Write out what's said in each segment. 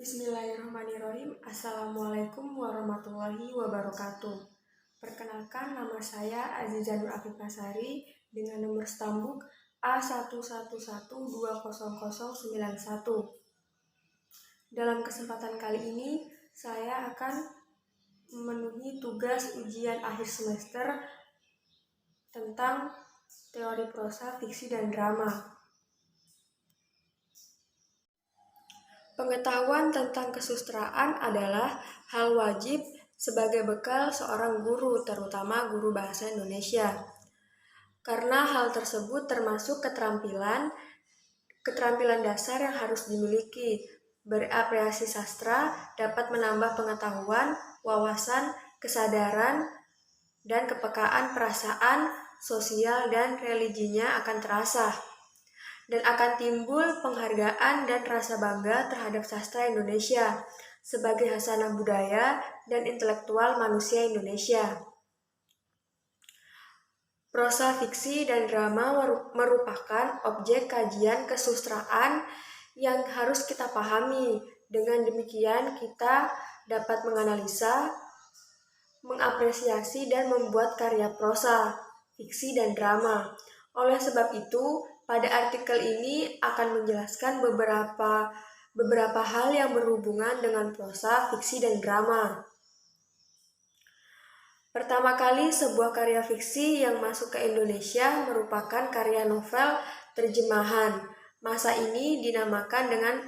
Bismillahirrahmanirrahim. Assalamualaikum warahmatullahi wabarakatuh. Perkenalkan, nama saya Aziza Nur Afifasari dengan nomor stambuk A11120091. Dalam kesempatan kali ini, saya akan memenuhi tugas ujian akhir semester tentang teori prosa, fiksi, dan drama. Pengetahuan tentang kesusastraan adalah hal wajib sebagai bekal seorang guru, terutama guru bahasa Indonesia. Karena hal tersebut termasuk keterampilan dasar yang harus dimiliki. Berapresiasi sastra dapat menambah pengetahuan, wawasan, kesadaran, dan kepekaan perasaan, sosial, dan religinya akan terasa. Dan akan timbul penghargaan dan rasa bangga terhadap sastra Indonesia sebagai hasanah budaya dan intelektual manusia Indonesia. Prosa, fiksi, dan drama merupakan objek kajian kesusastraan yang harus kita pahami. Dengan demikian, kita dapat menganalisa, mengapresiasi, dan membuat karya prosa, fiksi, dan drama. Oleh sebab itu, pada artikel ini akan menjelaskan beberapa hal yang berhubungan dengan prosa, fiksi, dan drama. Pertama kali, sebuah karya fiksi yang masuk ke Indonesia merupakan karya novel terjemahan. Masa ini dinamakan dengan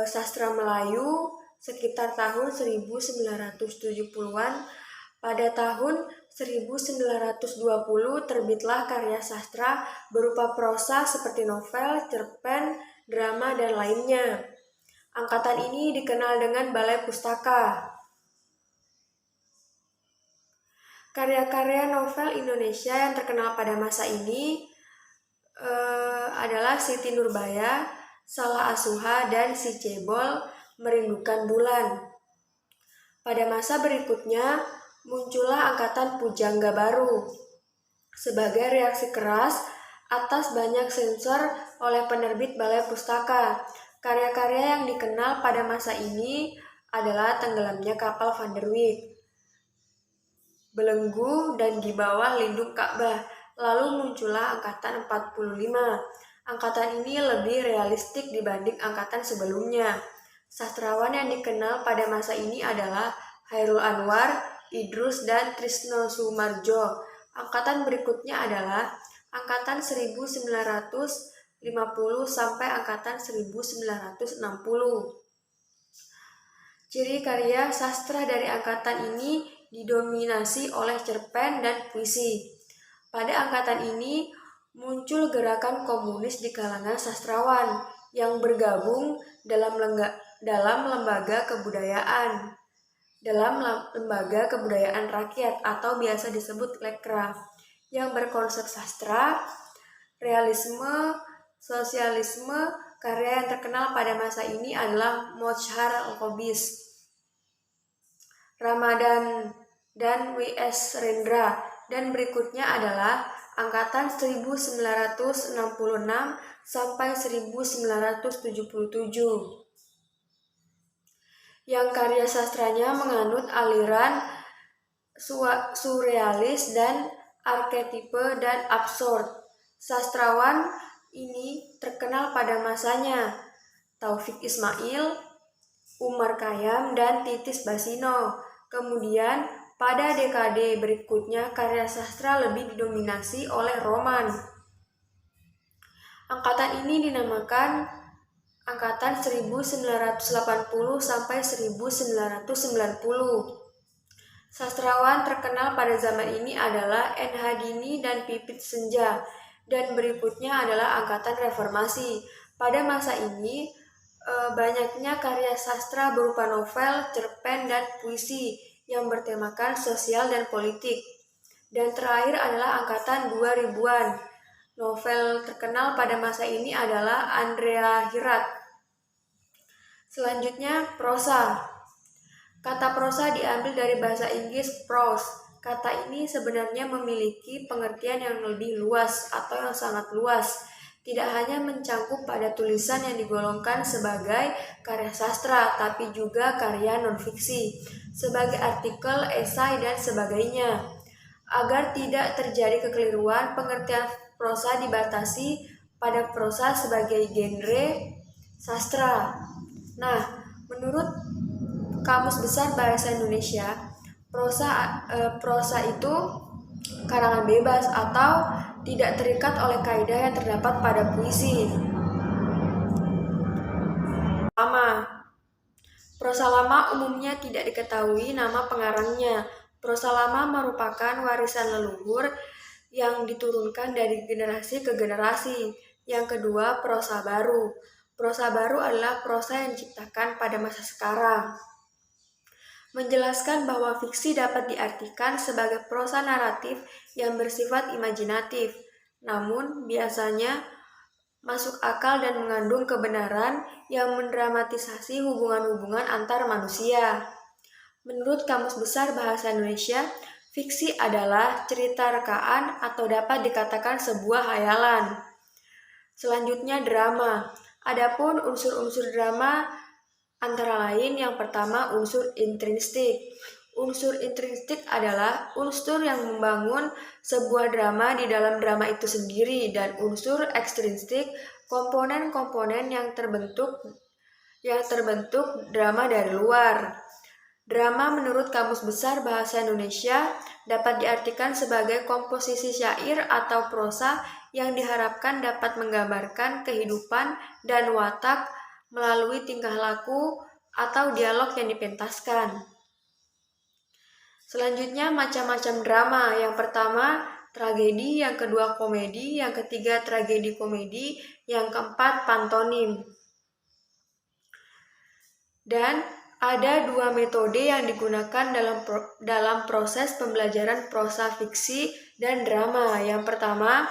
sastra Melayu sekitar tahun 1970-an. Pada tahun 1920 terbitlah karya sastra berupa prosa seperti novel, cerpen, drama, dan lainnya. Angkatan ini dikenal dengan Balai Pustaka. Karya-karya novel Indonesia yang terkenal pada masa ini adalah Siti Nurbaya, Salah Asuha, dan Si Cebol Merindukan Bulan. Pada masa berikutnya, muncullah angkatan pujangga baru sebagai reaksi keras atas banyak sensor oleh penerbit Balai Pustaka. Karya-karya yang dikenal pada masa ini adalah Tenggelamnya Kapal Van der Wijk, Belenggu, dan Di Bawah Lindung Ka'bah. Lalu muncullah angkatan 45. Angkatan ini lebih realistik dibanding angkatan sebelumnya. Sastrawan yang dikenal pada masa ini adalah Chairul Anwar, Idrus, dan Trisno Soemardjo. Angkatan berikutnya adalah angkatan 1950 sampai angkatan 1960. Ciri karya sastra dari angkatan ini didominasi oleh cerpen dan puisi. Pada angkatan ini muncul gerakan komunis di kalangan sastrawan yang bergabung dalam lembaga kebudayaan rakyat atau biasa disebut Lekra, yang berkonsep sastra, realisme, sosialisme. Karya yang terkenal pada masa ini adalah Mochar Lubis, Ramadan, dan W.S. Rendra. Dan berikutnya adalah angkatan 1966 sampai 1977. Yang karya sastranya menganut aliran surrealis dan arketipe dan absurd. Sastrawan ini terkenal pada masanya Taufik Ismail, Umar Khayyam, dan Titis Basino. Kemudian pada dekade berikutnya karya sastra lebih didominasi oleh roman. Angkatan ini dinamakan angkatan 1980 sampai 1990. Sastrawan terkenal pada zaman ini adalah N. Hadini dan Pipit Senja, dan berikutnya adalah angkatan reformasi. Pada masa ini banyaknya karya sastra berupa novel, cerpen, dan puisi yang bertemakan sosial dan politik. Dan terakhir adalah angkatan 2000-an. Novel terkenal pada masa ini adalah Andrea Hirad. Selanjutnya, prosa. Kata prosa diambil dari bahasa Inggris prose. Kata ini sebenarnya memiliki pengertian yang lebih luas atau yang sangat luas, tidak hanya mencangkup pada tulisan yang digolongkan sebagai karya sastra, tapi juga karya non-fiksi, sebagai artikel, esai, dan sebagainya. Agar tidak terjadi kekeliruan, pengertian prosa dibatasi pada prosa sebagai genre sastra. Nah, menurut Kamus Besar Bahasa Indonesia, prosa itu karangan bebas atau tidak terikat oleh kaidah yang terdapat pada puisi. Prosa lama umumnya tidak diketahui nama pengarangnya. Prosa lama merupakan warisan leluhur yang diturunkan dari generasi ke generasi. Yang kedua, prosa baru. Prosa baru adalah prosa yang diciptakan pada masa sekarang. Menjelaskan bahwa fiksi dapat diartikan sebagai prosa naratif yang bersifat imajinatif, namun biasanya masuk akal dan mengandung kebenaran yang mendramatisasi hubungan-hubungan antar manusia. Menurut Kamus Besar Bahasa Indonesia, fiksi adalah cerita rekaan atau dapat dikatakan sebuah hayalan. Selanjutnya, drama. Adapun unsur-unsur drama antara lain yang pertama unsur intrinsik. Unsur intrinsik adalah unsur yang membangun sebuah drama di dalam drama itu sendiri, dan unsur ekstrinsik komponen-komponen yang terbentuk drama dari luar. Drama menurut Kamus Besar Bahasa Indonesia dapat diartikan sebagai komposisi syair atau prosa yang diharapkan dapat menggambarkan kehidupan dan watak melalui tingkah laku atau dialog yang dipentaskan. Selanjutnya, macam-macam drama. Yang pertama, tragedi, yang kedua komedi, yang ketiga tragedi komedi, yang keempat pantomim. Dan ada dua metode yang digunakan dalam proses pembelajaran prosa fiksi dan drama. Yang pertama,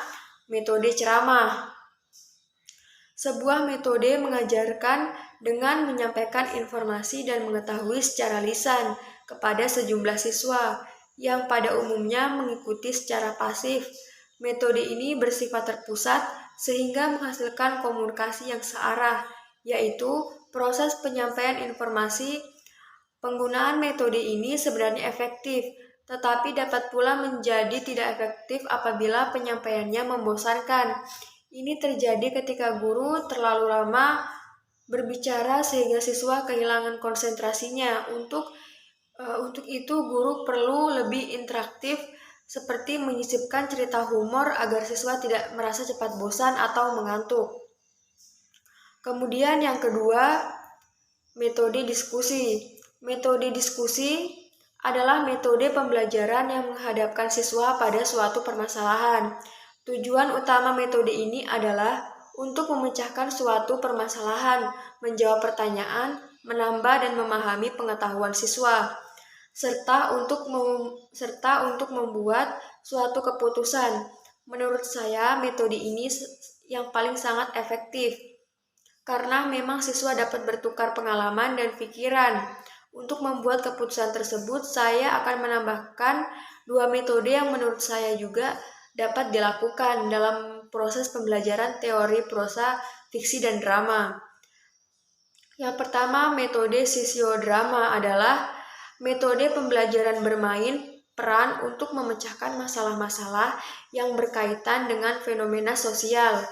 metode ceramah. Sebuah metode mengajarkan dengan menyampaikan informasi dan mengetahui secara lisan kepada sejumlah siswa yang pada umumnya mengikuti secara pasif. Metode ini bersifat terpusat sehingga menghasilkan komunikasi yang searah, yaitu proses penyampaian informasi. Penggunaan metode ini sebenarnya efektif, tetapi dapat pula menjadi tidak efektif apabila penyampaiannya membosankan. Ini terjadi ketika guru terlalu lama berbicara sehingga siswa kehilangan konsentrasinya. Untuk itu guru perlu lebih interaktif seperti menyisipkan cerita humor agar siswa tidak merasa cepat bosan atau mengantuk. Kemudian yang kedua, metode diskusi. Metode diskusi adalah metode pembelajaran yang menghadapkan siswa pada suatu permasalahan. Tujuan utama metode ini adalah untuk memecahkan suatu permasalahan, menjawab pertanyaan, menambah dan memahami pengetahuan siswa, serta untuk membuat suatu keputusan. Menurut saya, metode ini yang paling sangat efektif, karena memang siswa dapat bertukar pengalaman dan pikiran. Untuk membuat keputusan tersebut, saya akan menambahkan dua metode yang menurut saya juga dapat dilakukan dalam proses pembelajaran teori prosa, fiksi, dan drama. Yang pertama, metode sosiodrama adalah metode pembelajaran bermain peran untuk memecahkan masalah-masalah yang berkaitan dengan fenomena sosial,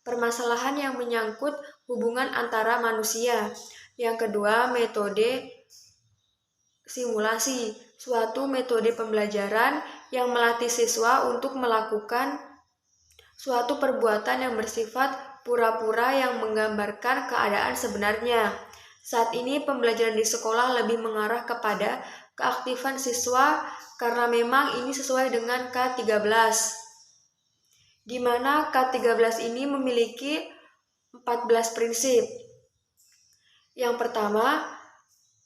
permasalahan yang menyangkut hubungan antara manusia. Yang kedua, metode simulasi, suatu metode pembelajaran yang melatih siswa untuk melakukan suatu perbuatan yang bersifat pura-pura yang menggambarkan keadaan sebenarnya. Saat ini pembelajaran di sekolah lebih mengarah kepada keaktifan siswa karena memang ini sesuai dengan K13, di mana K13 ini memiliki 14 prinsip. Yang pertama,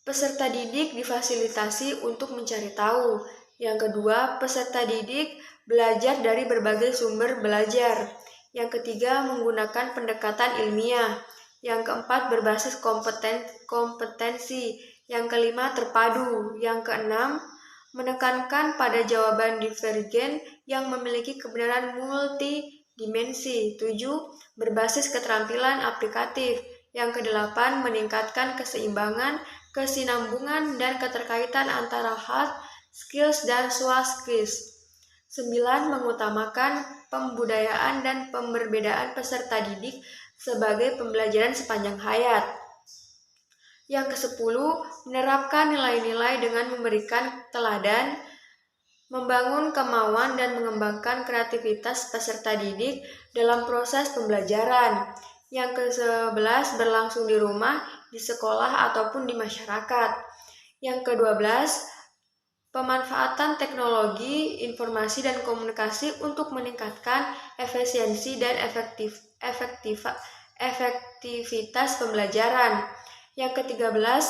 peserta didik difasilitasi untuk mencari tahu. Yang kedua, peserta didik belajar dari berbagai sumber belajar. Yang ketiga, menggunakan pendekatan ilmiah. Yang keempat, berbasis kompetensi. Yang kelima, terpadu. Yang keenam, menekankan pada jawaban divergen yang memiliki kebenaran dimensi. 7. Berbasis keterampilan aplikatif. Yang ke-8, meningkatkan keseimbangan, kesinambungan, dan keterkaitan antara hard skills dan soft skills. 9. Mengutamakan pembudayaan dan pemberbedaan peserta didik sebagai pembelajaran sepanjang hayat. Yang ke-10, menerapkan nilai-nilai dengan memberikan teladan, membangun kemauan dan mengembangkan kreativitas peserta didik dalam proses pembelajaran. Yang ke-11, berlangsung di rumah, di sekolah, ataupun di masyarakat. Yang ke-12, pemanfaatan teknologi, informasi, dan komunikasi untuk meningkatkan efisiensi dan efektivitas pembelajaran. Yang ke-13,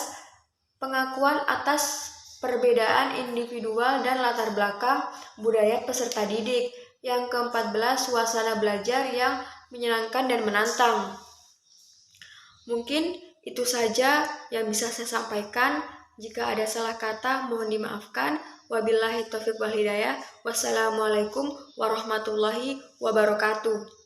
pengakuan atas perbedaan individual dan latar belakang budaya peserta didik. Yang ke-14, suasana belajar yang menyenangkan dan menantang. Mungkin itu saja yang bisa saya sampaikan. Jika ada salah kata, mohon dimaafkan. Wabillahi taufiq wal hidayah. Wassalamualaikum warahmatullahi wabarakatuh.